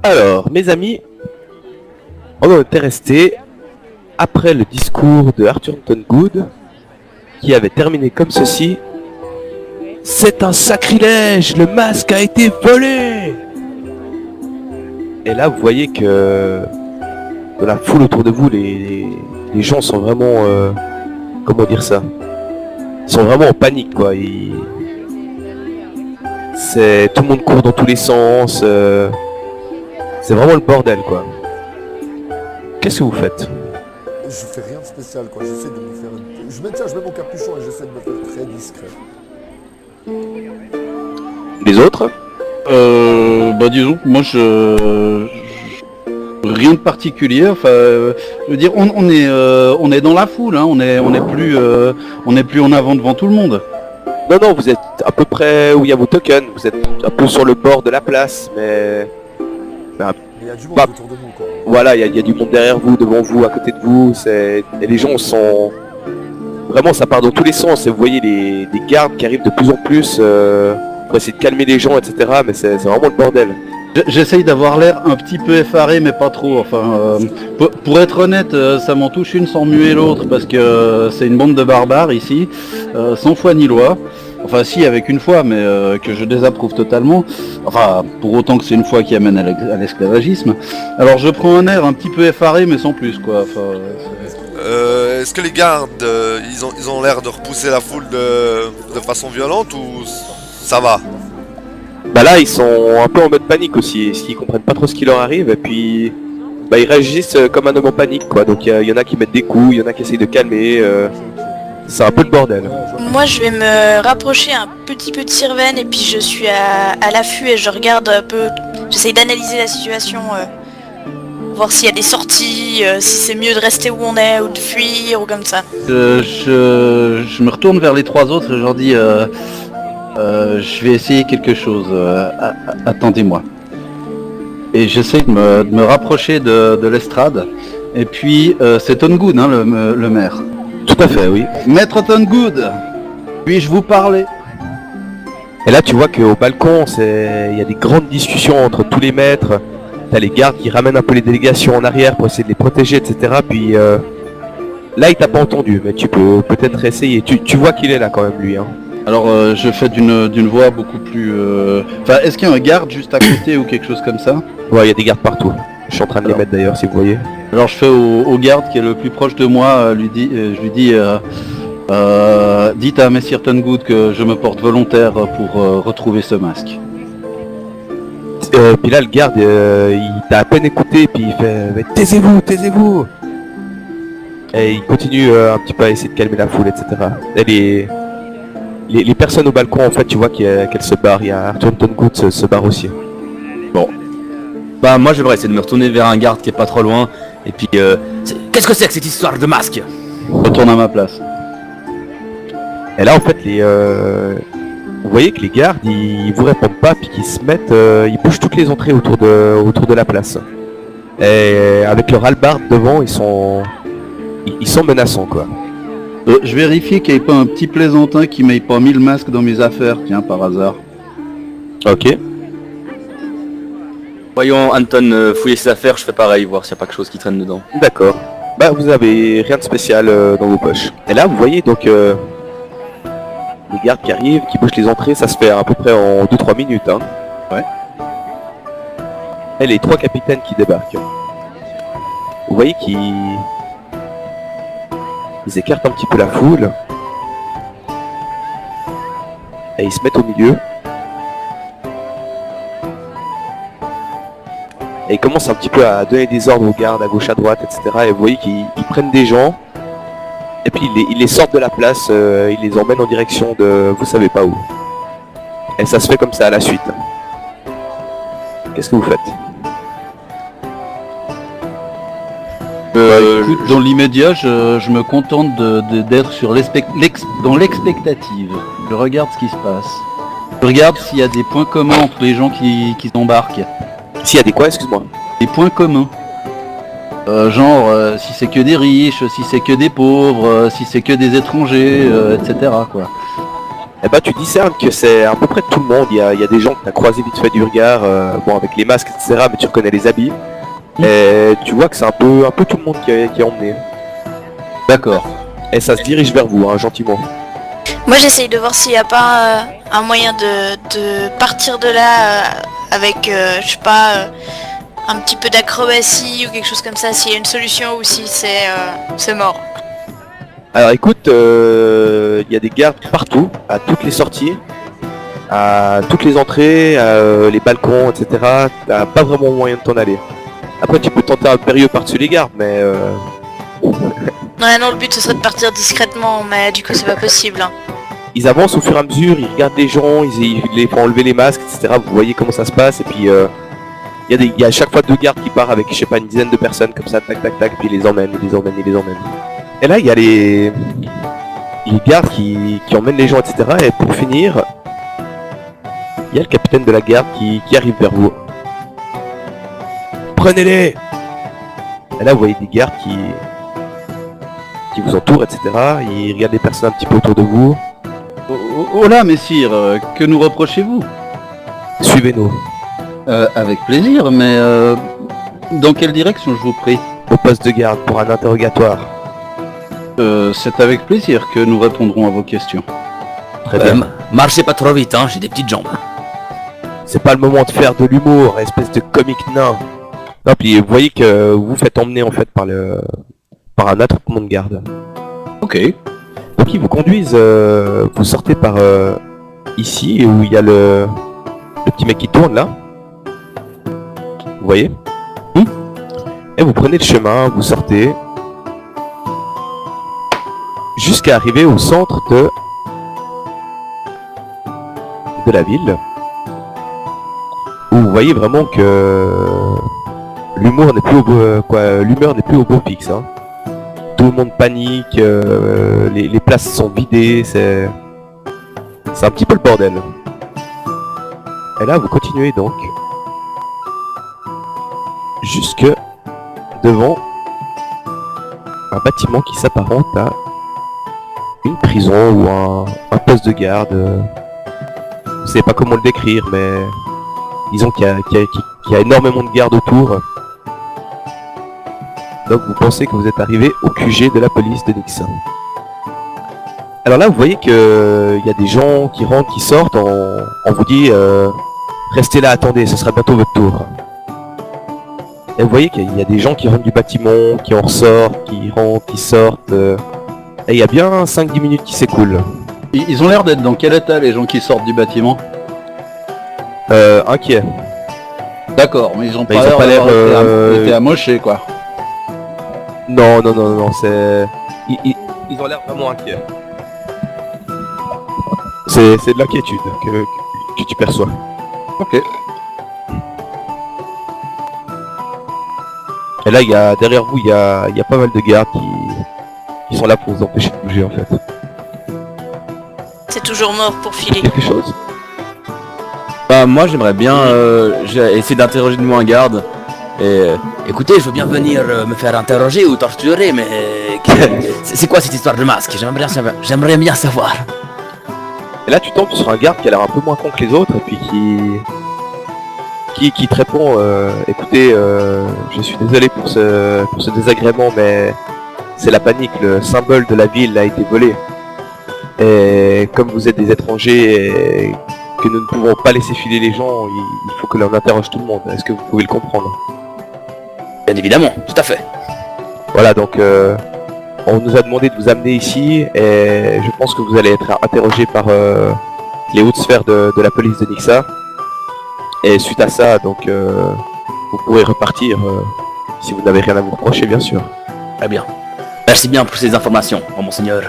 Alors, mes amis, on en était resté après le discours de Arthur Good, qui avait terminé comme ceci. C'est un sacrilège, le masque a été volé. Et là, vous voyez que dans la foule autour de vous, les gens sont vraiment, comment dire ça, ils sont vraiment en panique, quoi. Tout le monde court dans tous les sens. C'est vraiment le bordel, quoi. Qu'est-ce que vous faites? Je fais rien de spécial, quoi. J'essaie de me faire je mets mon capuchon et j'essaie de me faire très discret. Les autres? Disons que moi rien de particulier. Enfin, je veux dire, on est dans la foule, hein. On est plus en avant devant tout le monde. Non, vous êtes à peu près où il y a vos tokens. Vous êtes un peu sur le bord de la place, mais Il y a du monde Bah, autour de nous, quoi. voilà, il y a du monde derrière vous, devant vous, à côté de vous. Et les gens sont vraiment, ça part dans tous les sens. Et vous voyez des gardes qui arrivent de plus en plus pour essayer de calmer les gens, etc. Mais c'est vraiment le bordel. J'essaye d'avoir l'air un petit peu effaré, mais pas trop. Enfin, pour être honnête, ça m'en touche une sans muer l'autre, parce que c'est une bande de barbares ici, sans foi ni loi. Enfin si, avec une foi, mais que je désapprouve totalement. Enfin, pour autant que c'est une foi qui amène à l'esclavagisme. Alors je prends un air un petit peu effaré, mais sans plus, quoi. Enfin, Est-ce que les gardes, ils ont l'air de repousser la foule de façon violente ou ça va? Bah là, ils sont un peu en mode panique aussi. Ils comprennent pas trop ce qui leur arrive. Et puis, bah, ils réagissent comme un homme en panique, quoi. Donc il y en a qui mettent des coups, il y en a qui essayent de calmer. C'est un peu le bordel. Moi, je vais me rapprocher un petit peu de Sirven et puis je suis à l'affût et je regarde un peu. J'essaye d'analyser la situation, voir s'il y a des sorties, si c'est mieux de rester où on est ou de fuir ou comme ça. je me retourne vers les trois autres et je leur dis je vais essayer quelque chose, attendez-moi. Et j'essaie de me rapprocher de l'estrade. Et puis c'est Tongood, hein, le maire. Tout à fait, oui. Maître Tongood, puis-je vous parler? Et là, tu vois qu'au balcon, il y a des grandes discussions entre tous les maîtres. T'as les gardes qui ramènent un peu les délégations en arrière pour essayer de les protéger, etc. Puis là, il t'a pas entendu, mais tu peux peut-être essayer. Tu vois qu'il est là quand même, lui. Hein. Alors je fais d'une voix beaucoup plus... Enfin, est-ce qu'il y a un garde juste à côté ou quelque chose comme ça? Ouais, il y a des gardes partout. Je suis en train de les mettre d'ailleurs, si vous voyez. Alors je fais au garde qui est le plus proche de moi, je lui dis dites à Messire Tongood que je me porte volontaire pour retrouver ce masque. Puis là, le garde, il t'a à peine écouté, puis il fait mais taisez-vous. Et il continue un petit peu à essayer de calmer la foule, etc. Et les personnes au balcon, en fait, tu vois qu'elles se barrent. Il y a Arthur Tongood se barre aussi. Bon. Bah moi j'aimerais essayer de me retourner vers un garde qui est pas trop loin. Et puis qu'est-ce que c'est que cette histoire de masque? Retourne à ma place. Et là, en fait, vous voyez que les gardes, ils vous répondent pas, puis qu'ils se mettent, ils bougent toutes les entrées autour de la place. Et avec leur hallebarde devant, ils sont menaçants, quoi. Je vérifie qu'il n'y ait pas un petit plaisantin qui m'ait pas mis le masque dans mes affaires, tiens, par hasard. Ok. Voyons Anton fouiller ses affaires, je fais pareil, voir s'il n'y a pas quelque chose qui traîne dedans. D'accord. Bah, vous avez rien de spécial dans vos poches. Et là, vous voyez donc les gardes qui arrivent, qui bougent les entrées, ça se fait à peu près en 2-3 minutes, hein. Ouais. Et les 3 capitaines qui débarquent. Vous voyez qu'ils écartent un petit peu la foule. Et ils se mettent au milieu. Et ils commencent un petit peu à donner des ordres aux gardes à gauche, à droite, etc. Et vous voyez qu'ils prennent des gens. Et puis ils les sortent de la place, ils les emmènent en direction de vous savez pas où. Et ça se fait comme ça à la suite. Qu'est-ce que vous faites? Écoute, dans l'immédiat, je me contente d'être dans l'expectative. Je regarde ce qui se passe. Je regarde s'il y a des points communs entre les gens qui embarquent. S'il y a des quoi, excuse-moi? Des points communs. Si c'est que des riches, si c'est que des pauvres, si c'est que des étrangers, etc. quoi. Eh ben tu discernes que c'est à peu près tout le monde. Il y a des gens que tu as croisés vite fait du regard, bon avec les masques, etc. Mais tu reconnais les habits. Et tu vois que c'est un peu tout le monde qui est emmené. D'accord. Et ça se dirige vers vous, hein, gentiment. Moi j'essaye de voir s'il n'y a pas un moyen de partir de là avec, je sais pas, un petit peu d'acrobatie ou quelque chose comme ça, s'il y a une solution ou si c'est mort. Alors écoute, il y a des gardes partout, à toutes les sorties, à toutes les entrées, les balcons, etc. T'as pas vraiment moyen de t'en aller. Après tu peux tenter un périlleux par-dessus les gardes, mais Ouais, non, le but ce serait de partir discrètement, mais du coup c'est pas possible. Hein. ils avancent au fur et à mesure, ils regardent les gens, ils les font enlever les masques, etc. Vous voyez comment ça se passe, et puis il y a à chaque fois 2 gardes qui partent avec, je sais pas, une dizaine de personnes comme ça, tac tac tac, puis ils les emmènent, ils les emmènent, ils les emmènent. Et là il y a les gardes qui emmènent les gens, etc. Et pour finir, il y a le capitaine de la garde qui arrive vers vous. Prenez-les! Et là vous voyez des gardes qui vous entourent, etc. Ils regardent les personnes un petit peu autour de vous. Oh là, messire, que nous reprochez-vous? Suivez-nous. Avec plaisir, mais dans quelle direction, je vous prie? Au poste de garde pour un interrogatoire. C'est avec plaisir que nous répondrons à vos questions. Très bien. Marchez pas trop vite, hein, j'ai des petites jambes. C'est pas le moment de faire de l'humour, espèce de comique nain. Non, puis vous voyez que vous vous faites emmener en fait par un attroupement de garde. Ok. Donc ils vous conduisent, vous sortez par ici où il y a le petit mec qui tourne là. Vous voyez? Et vous prenez le chemin, vous sortez jusqu'à arriver au centre de la ville, où vous voyez vraiment que l'humour n'est plus l'humeur n'est plus au beau fixe. Hein. Tout le monde panique, les places sont vidées, c'est un petit peu le bordel. Et là vous continuez donc jusque devant un bâtiment qui s'apparente à une prison ou un poste de garde. Vous savez pas comment le décrire, mais disons qu'il y a énormément de gardes autour. Donc vous pensez que vous êtes arrivé au QG de la police de Nixon. Alors là vous voyez que il y a des gens qui rentrent, qui sortent, on vous dit restez là, attendez, ce sera bientôt votre tour. Et vous voyez qu'il y a des gens qui rentrent du bâtiment, qui en ressortent, qui rentrent, qui sortent. Et il y a bien 5-10 minutes qui s'écoulent. Ils ont l'air d'être dans quel état, les gens qui sortent du bâtiment? Inquiets. D'accord, mais ils ont Bah, pas ils ont pas l'air, d'avoir été amochés, quoi. Non, c'est... Ils ont l'air vraiment inquiets. C'est de l'inquiétude que tu perçois. Ok. Et là, derrière vous, il y a pas mal de gardes qui sont là pour vous empêcher de bouger en fait. C'est toujours mort pour filer. Quelque chose? Bah moi j'aimerais bien essayer d'interroger de moi un garde. Et écoutez, je veux bien venir me faire interroger ou torturer, mais c'est quoi cette histoire de masque? J'aimerais bien savoir. Et là, tu tombes sur un garde qui a l'air un peu moins con que les autres et puis qui te répond écoutez, je suis désolé pour ce désagrément, mais c'est la panique. Le symbole de la ville a été volé. Et comme vous êtes des étrangers et que nous ne pouvons pas laisser filer les gens, il faut que l'on interroge tout le monde. Est-ce que vous pouvez le comprendre? Bien évidemment, tout à fait. Voilà, donc on nous a demandé de vous amener ici et je pense que vous allez être interrogé par les hautes sphères de la police de Nixa. Et suite à ça, donc vous pourrez repartir si vous n'avez rien à vous reprocher, bien sûr. Très bien. Merci bien pour ces informations, mon monseigneur.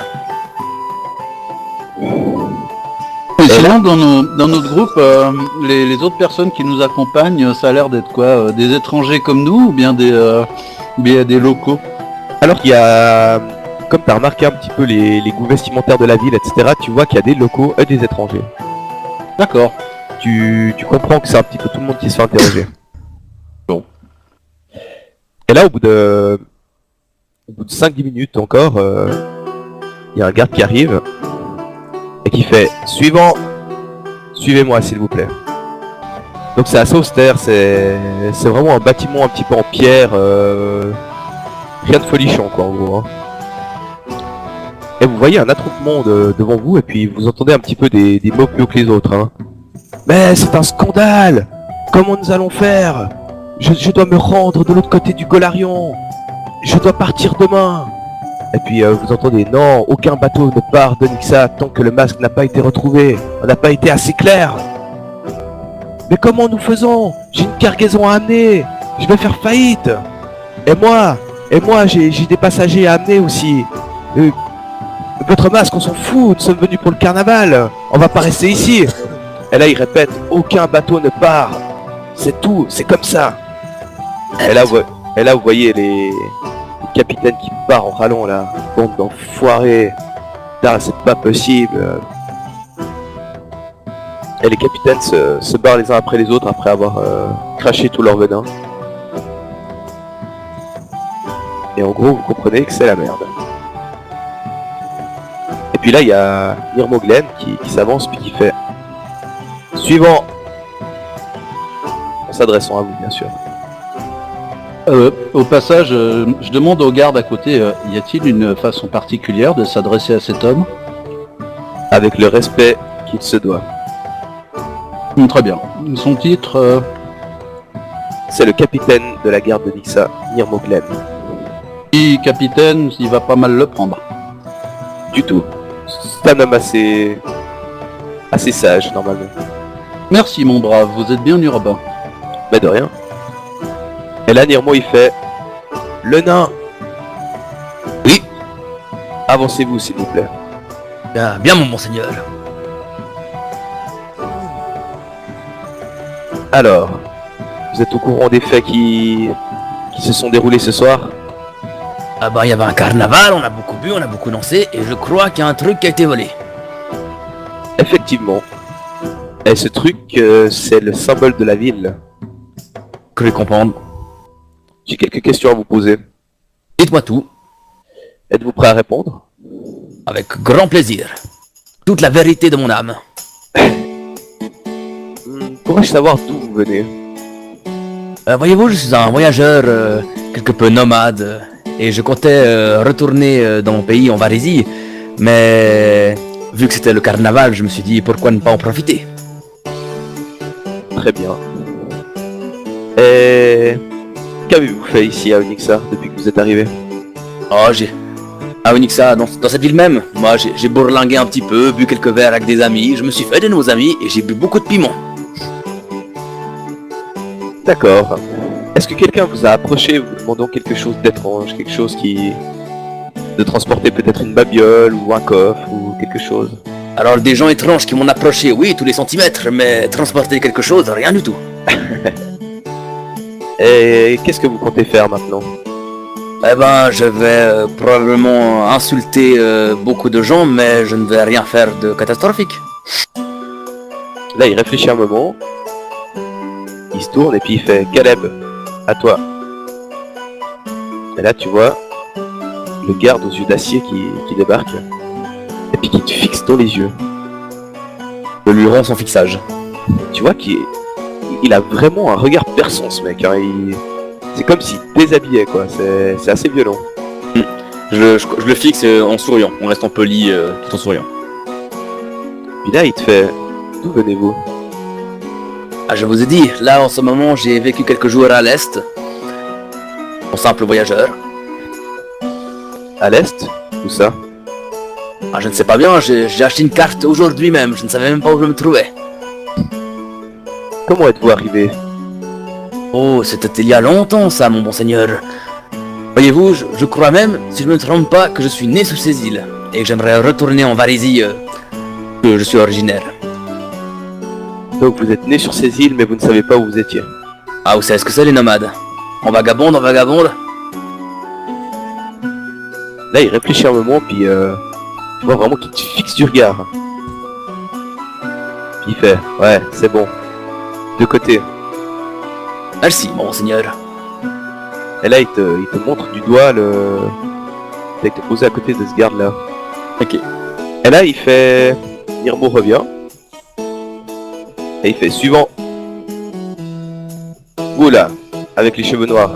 Et sinon, dans notre groupe, les autres personnes qui nous accompagnent, ça a l'air d'être quoi? Des étrangers comme nous ou bien des locaux? Alors qu'il y a, comme tu as remarqué un petit peu les goûts vestimentaires de la ville, etc., tu vois qu'il y a des locaux et des étrangers. D'accord. Tu comprends que c'est un petit peu tout le monde qui se fait interroger. Bon. Et là, au bout de 5-10 minutes encore, il y a un garde qui arrive. et qui fait suivant, suivez-moi s'il vous plaît. Donc c'est assez austère, c'est vraiment un bâtiment un petit peu en pierre, rien de folichon quoi en gros. Hein. Et vous voyez un attroupement devant vous et puis vous entendez un petit peu des mots plus haut que les autres. Hein. Mais c'est un scandale! Comment nous allons faire? Je dois me rendre de l'autre côté du Golarion. Je dois partir demain. Et puis vous entendez, non, aucun bateau ne part de Nixa tant que le masque n'a pas été retrouvé. On n'a pas été assez clair. Mais comment nous faisons? J'ai une cargaison à amener. Je vais faire faillite. Et moi, j'ai des passagers à amener aussi. Votre masque, on s'en fout. Nous sommes venus pour le carnaval. On va pas rester ici. Et là, il répète, aucun bateau ne part. C'est tout, c'est comme ça. Et là, vous voyez les capitaines qui partent en rallonge là. Bande d'enfoirés. Putain, c'est pas possible. Et les capitaines se barrent les uns après les autres après avoir craché tout leur venin. Et en gros, vous comprenez que c'est la merde. Et puis là, il y a Nirmoglen qui s'avance puis qui fait suivant. En s'adressant à vous, bien sûr. Au passage, je demande aux gardes à côté, y a-t-il une façon particulière de s'adresser à cet homme? Avec le respect qu'il se doit. Très bien. Son titre C'est le capitaine de la garde de Nixa, Nirmoglen. Si capitaine, il va pas mal le prendre. Du tout. C'est un homme assez sage, normalement. Merci mon brave, vous êtes bien urbain. Bah de rien. Et là, Nirmo, il fait... Le nain. Oui. Avancez-vous, s'il vous plaît. Bien mon monseigneur. Alors, vous êtes au courant des faits qui se sont déroulés ce soir? Ah bah il y avait un carnaval, on a beaucoup bu, on a beaucoup dansé, et je crois qu'il y a un truc qui a été volé. Effectivement. Et ce truc, c'est le symbole de la ville. Que je comprendre. J'ai quelques questions à vous poser. Dites-moi tout, Êtes-vous prêt à répondre? avec grand plaisir. Toute la vérité de mon âme. Pourrais-je savoir d'où vous venez? Voyez-vous, je suis un voyageur quelque peu nomade, et je comptais retourner dans mon pays en Varésie, mais vu que c'était le carnaval, je me suis dit pourquoi ne pas en profiter. Très bien. Et... qu'avez-vous fait ici à Onyxa depuis que vous êtes arrivé? Oh, à Onyxa, dans cette ville même, moi j'ai bourlingué un petit peu, bu quelques verres avec des amis, je me suis fait de nouveaux amis et j'ai bu beaucoup de piment. D'accord. Est-ce que quelqu'un vous a approché vous demandant quelque chose d'étrange, quelque chose de transporter peut-être une babiole ou un coffre ou quelque chose? Alors des gens étranges qui m'ont approché, oui, tous les centimètres, mais transporter quelque chose, rien du tout. Et qu'est-ce que vous comptez faire maintenant? Eh ben, je vais probablement insulter beaucoup de gens, mais je ne vais rien faire de catastrophique. Là, il réfléchit un moment. Il se tourne et puis il fait Caleb, à toi. Et là, tu vois le garde aux yeux d'acier qui débarque et puis qui te fixe dans les yeux. Je lui rends son fixage. Tu vois qu'il a vraiment un regard perçant, ce mec. Hein. C'est comme s'il déshabillait, quoi. C'est assez violent. Je le fixe en souriant, en restant poli tout en souriant. Puis là, il te fait d'où venez-vous? Ah, je vous ai dit, là en ce moment j'ai vécu quelques jours à l'Est, en simple voyageur. À l'Est? Où ça? Ah, je ne sais pas bien, j'ai acheté une carte aujourd'hui même, je ne savais même pas où je me trouvais. Comment êtes-vous arrivé? Oh, c'était il y a longtemps ça, mon bon seigneur. Voyez-vous, je crois même, si je ne me trompe pas, que je suis né sur ces îles, et que j'aimerais retourner en Varésie, que je suis originaire. Donc vous êtes né sur ces îles, mais vous ne savez pas où vous étiez. Ah, vous savez ce que c'est les nomades? On vagabonde, Là, il réfléchit un moment, puis tu vois vraiment qu'il te fixe du regard. Puis il fait, ouais, c'est bon. De côté. Merci, mon seigneur. Et là, il te montre du doigt il te posé à côté de ce garde-là. Ok. Et là, il fait, Nirmo revient. Et il fait suivant. Vous là, avec les cheveux noirs.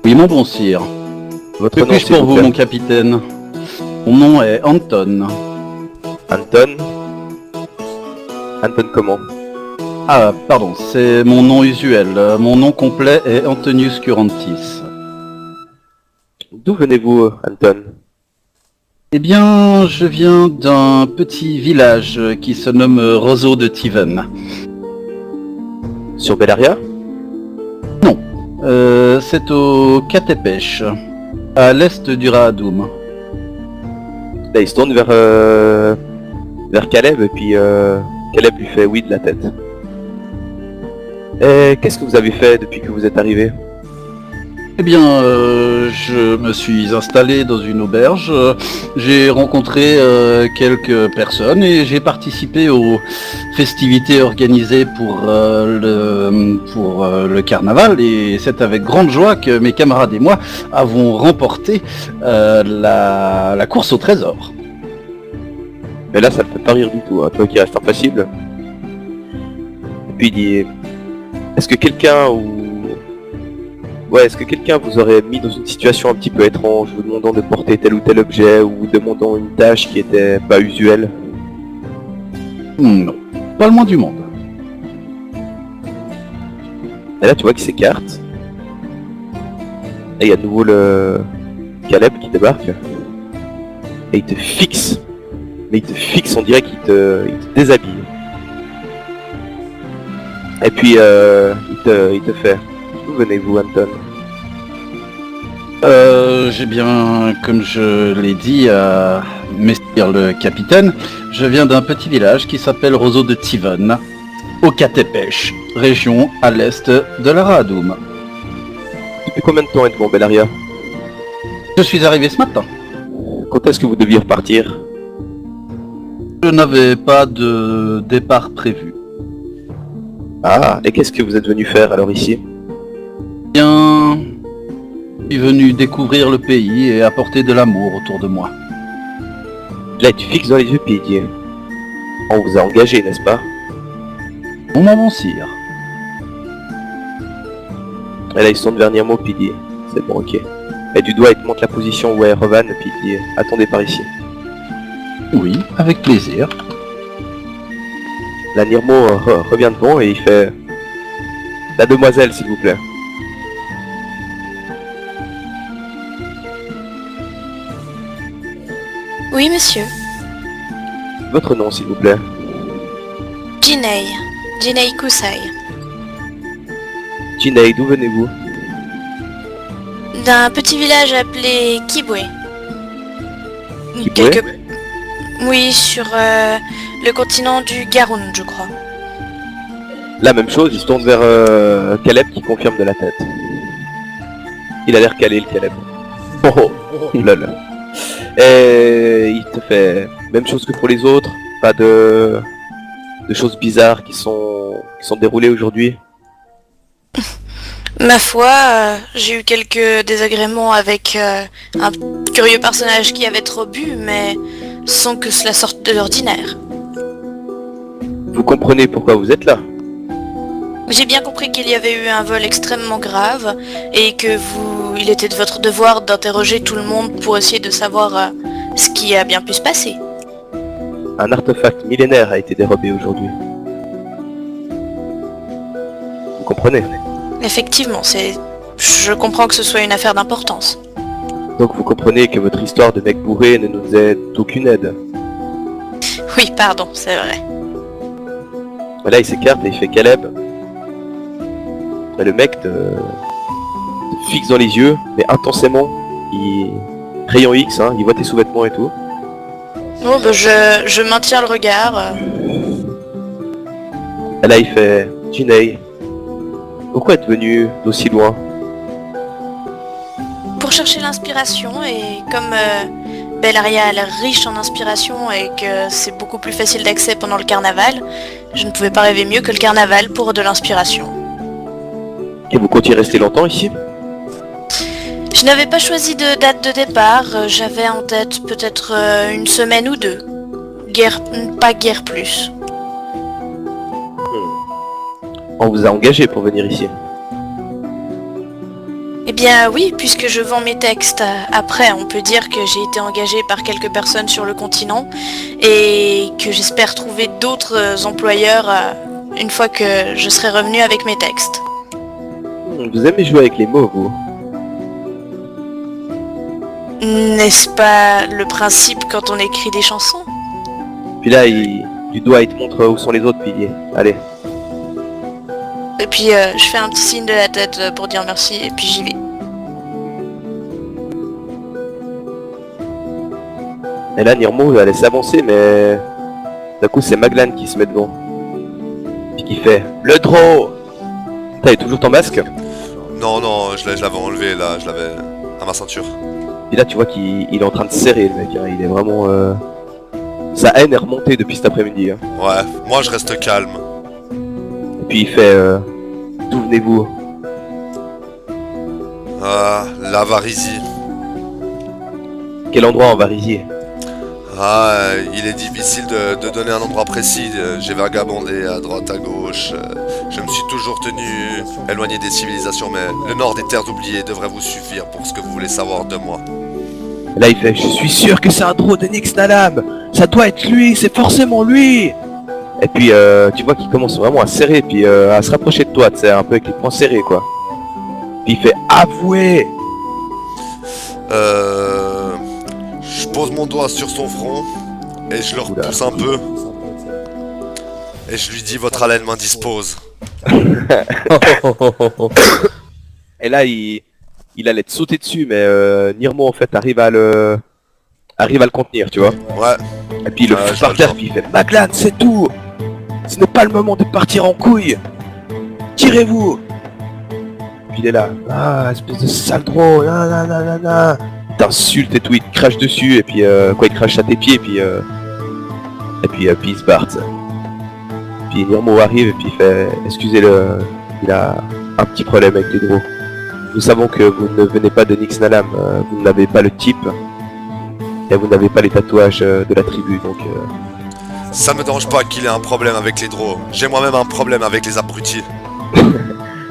Oui, mon bon sire. Votre Que nom, puis-je s'il pour vous vous, plaît. mon capitaine? Mon nom est Anton. Anton. Anton comment? Ah, pardon, c'est mon nom usuel. Mon nom complet est Antonius Curantis. D'où venez-vous, Anton? Eh bien, je viens d'un petit village qui se nomme Roseau de Tiven. Sur Bellaria? C'est au Katepech, à l'est du Rahadoum. Là, il se tourne vers Caleb, et puis Caleb lui fait oui de la tête. Et qu'est-ce que vous avez fait depuis que vous êtes arrivé? Eh bien, je me suis installé dans une auberge, j'ai rencontré quelques personnes et j'ai participé aux festivités organisées pour le carnaval, et c'est avec grande joie que mes camarades et moi avons remporté la course au trésor. Mais là, ça ne fait pas rire du tout, hein. Toi qui restes impassible. Et puis il dit, est-ce que quelqu'un est-ce que quelqu'un vous aurait mis dans une situation un petit peu étrange, vous demandant de porter tel ou tel objet, ou vous demandant une tâche qui était pas usuelle? Non, pas le moins du monde. Et là, tu vois qu'il s'écarte. Et il y a de nouveau le Caleb qui débarque. Et il te fixe. Mais il te fixe, on dirait qu'il te déshabille. Et puis, il te fait. D'où venez-vous, Anton? J'ai bien, comme je l'ai dit à Messire le capitaine, je viens d'un petit village qui s'appelle Roseau de Tiven, au Katepech, région à l'est de la Rahadoum. Depuis combien de temps êtes-vous en Bellaria? Je suis arrivé ce matin. Quand est-ce que vous deviez repartir? Je n'avais pas de départ prévu. Ah, et qu'est-ce que vous êtes venu faire alors ici? Bien, je suis venu découvrir le pays et apporter de l'amour autour de moi. Là, tu fixes dans les yeux, puis il dit, on vous a engagé, n'est-ce pas? Mon bon sire. Et là, il se tourne vers Nirmo, puis il dit, c'est bon, ok. Et du doigt, il te montre la position où est Revan, puis il dit, attendez par ici. Oui, avec plaisir. La Nirmo revient devant et il fait, la demoiselle, s'il vous plaît. Oui, monsieur. Votre nom, s'il vous plaît. Jinei. Jinei Kusai. Jinei, d'où venez-vous? D'un petit village appelé Kibwe. Kibwe? Oui, sur le continent du Garoun, je crois. La même chose, il se tourne vers Caleb qui confirme de la tête. Il a l'air calé, le Caleb. Oh, oh, lol. Et il te fait même chose que pour les autres, pas de choses bizarres qui sont déroulées aujourd'hui. Ma foi, j'ai eu quelques désagréments avec un curieux personnage qui avait trop bu, mais sans que cela sorte de l'ordinaire. Vous comprenez pourquoi vous êtes là? J'ai bien compris qu'il y avait eu un vol extrêmement grave et que il était de votre devoir d'interroger tout le monde pour essayer de savoir ce qui a bien pu se passer. Un artefact millénaire a été dérobé aujourd'hui. Vous comprenez? Effectivement, je comprends que ce soit une affaire d'importance. Donc vous comprenez que votre histoire de mec bourré ne nous est d'aucune aide. Oui, pardon, c'est vrai. Mais là il s'écarte et il fait Caleb. Mais le mec te fixe dans les yeux, mais intensément. Rayon X, hein, il voit tes sous-vêtements et tout. Bon, bah, je maintiens le regard. Et là il fait Jinei, pourquoi êtes venu d'aussi loin? Pour chercher l'inspiration, et comme Bellaria a l'air riche en inspiration et que c'est beaucoup plus facile d'accès pendant le carnaval, je ne pouvais pas rêver mieux que le carnaval pour de l'inspiration. Et vous comptiez rester longtemps ici? Je n'avais pas choisi de date de départ, j'avais en tête peut-être une semaine ou deux. Pas guère plus. On vous a engagé pour venir ici. Eh bien oui, puisque je vends mes textes. Après, on peut dire que j'ai été engagé par quelques personnes sur le continent et que j'espère trouver d'autres employeurs une fois que je serai revenu avec mes textes. Vous aimez jouer avec les mots, vous? N'est-ce pas le principe quand on écrit des chansons? Puis là, du doigt, il te montre où sont les autres piliers. Allez. Et puis je fais un petit signe de la tête pour dire merci et puis j'y vais. Et là, Nirmo allait s'avancer, mais d'un coup, c'est Maglan qui se met devant. Puis qui fait le draw. T'as toujours ton masque? Non, non, je l'avais enlevé là, je l'avais à ma ceinture. Et là, tu vois qu'il est en train de serrer, le mec. Hein. Il est vraiment... Sa haine est remontée depuis cet après-midi. Hein. Ouais, moi je reste calme. Et puis il fait... D'où venez-vous? Ah, la Varisie. Quel endroit en Varisie? Ah, il est difficile de donner un endroit précis. J'ai vagabondé à droite, à gauche. Je me suis toujours tenu éloigné des civilisations, mais le nord des terres oubliées devrait vous suffire pour ce que vous voulez savoir de moi. Et là, il fait, je suis sûr que c'est un draw de Nyx Nalam. Ça doit être lui, c'est forcément lui. Et puis, tu vois qu'il commence vraiment à serrer, puis à se rapprocher de toi, tu sais, un peu avec les poings serrés, quoi. Puis il fait, avouez. Je pose mon doigt sur son front et je le repousse un peu. Et je lui dis, votre haleine m'indispose. Et là, il allait te sauter dessus, mais Nirmo, en fait, arrive à le contenir, tu vois. Ouais. Et puis il le fout par terre, puis il fait, Maglan, c'est tout. Ce n'est pas le moment de partir en couille. Tirez-vous. Puis il est là, ah, espèce de sale draw, nanana. Il t'insulte et tout, il te crache dessus, et puis il te crache à tes pieds, puis il se barre, t'sais. Puis Nirmo arrive, et puis il fait, excusez-le, il a un petit problème avec les draws. Nous savons que vous ne venez pas de Nyx Nalam, vous n'avez pas le type, et vous n'avez pas les tatouages de la tribu, donc... Ça me dérange pas qu'il ait un problème avec les draws. J'ai moi-même un problème avec les abrutis.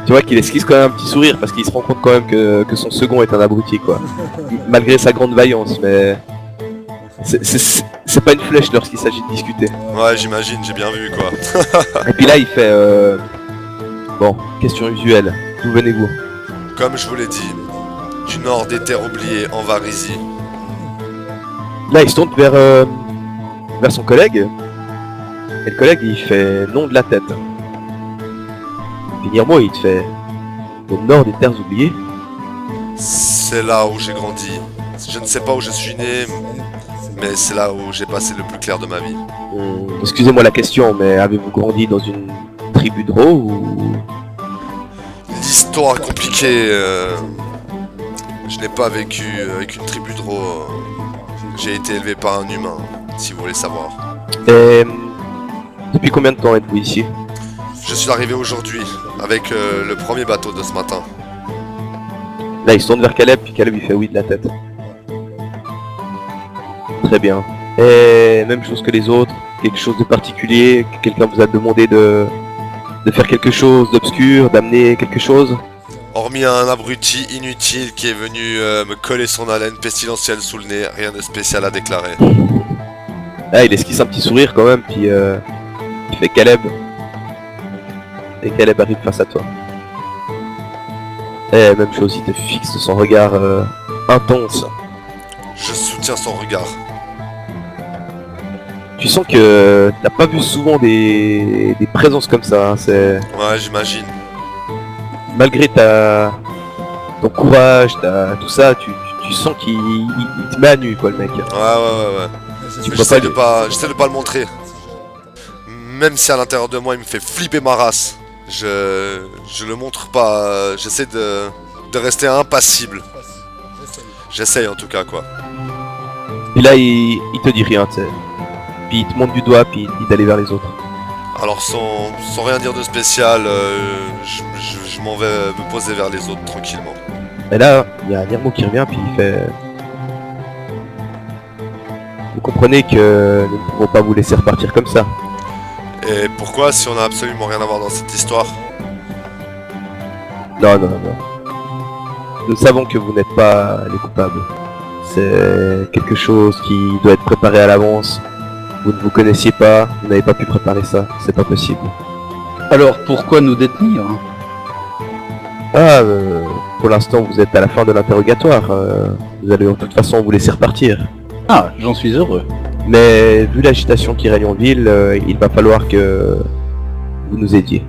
Tu vois qu'il esquisse quand même un petit sourire parce qu'il se rend compte quand même que son second est un abruti, quoi. Malgré sa grande vaillance, mais... C'est pas une flèche lorsqu'il s'agit de discuter. Ouais, j'imagine, j'ai bien vu, quoi. Et puis là, il fait... Bon, question usuelle. D'où venez-vous? Comme je vous l'ai dit, du nord des terres oubliées en Varisie. Là, il se tourne vers son collègue. Et le collègue, il fait non de la tête. Puis Nirmo, il te fait au nord des terres oubliées. C'est là où j'ai grandi. Je ne sais pas où je suis né, mais c'est là où j'ai passé le plus clair de ma vie. Excusez-moi la question, mais avez-vous grandi dans une tribu draw ou... L'histoire est compliquée. Je n'ai pas vécu avec une tribu draw. J'ai été élevé par un humain, si vous voulez savoir. Et depuis combien de temps êtes-vous ici? Je suis arrivé aujourd'hui, avec le premier bateau de ce matin. Là, il se tourne vers Caleb, puis Caleb, il fait oui de la tête. Très bien. Et même chose que les autres, quelque chose de particulier, que quelqu'un vous a demandé de faire quelque chose d'obscur, d'amener quelque chose? Hormis un abruti inutile qui est venu me coller son haleine pestilentielle sous le nez, rien de spécial à déclarer. Là, il esquisse un petit sourire quand même, puis il fait Caleb. Et Caleb arrive face à toi. Et même chose, il te fixe de son regard intense. Je soutiens son regard. Tu sens que t'as pas vu souvent des présences comme ça, hein, c'est... Ouais, j'imagine. Malgré ton courage, tout ça, tu sens qu'il te met à nu, quoi, le mec. Ouais. Tu peux J'essaie pas de pas le montrer. Même si à l'intérieur de moi il me fait flipper ma race. Je le montre pas. J'essaie de rester impassible. J'essaye en tout cas, quoi. Et là, il te dit rien, tu sais. Puis il te montre du doigt, puis il te dit d'aller vers les autres. Alors sans rien dire de spécial, je m'en vais me poser vers les autres tranquillement. Et là, il y a Nirmo qui revient, puis il fait... Vous comprenez que nous ne pouvons pas vous laisser repartir comme ça. Et pourquoi si on a absolument rien à voir dans cette histoire? Non, non, non. Nous savons que vous n'êtes pas les coupables. C'est quelque chose qui doit être préparé à l'avance. Vous ne vous connaissiez pas, vous n'avez pas pu préparer ça, c'est pas possible. Alors pourquoi nous détenir? Ah, pour l'instant vous êtes à la fin de l'interrogatoire. Vous allez de toute façon vous laisser repartir. Ah, j'en suis heureux. Mais vu l'agitation qui règne en ville, il va falloir que vous nous aidiez.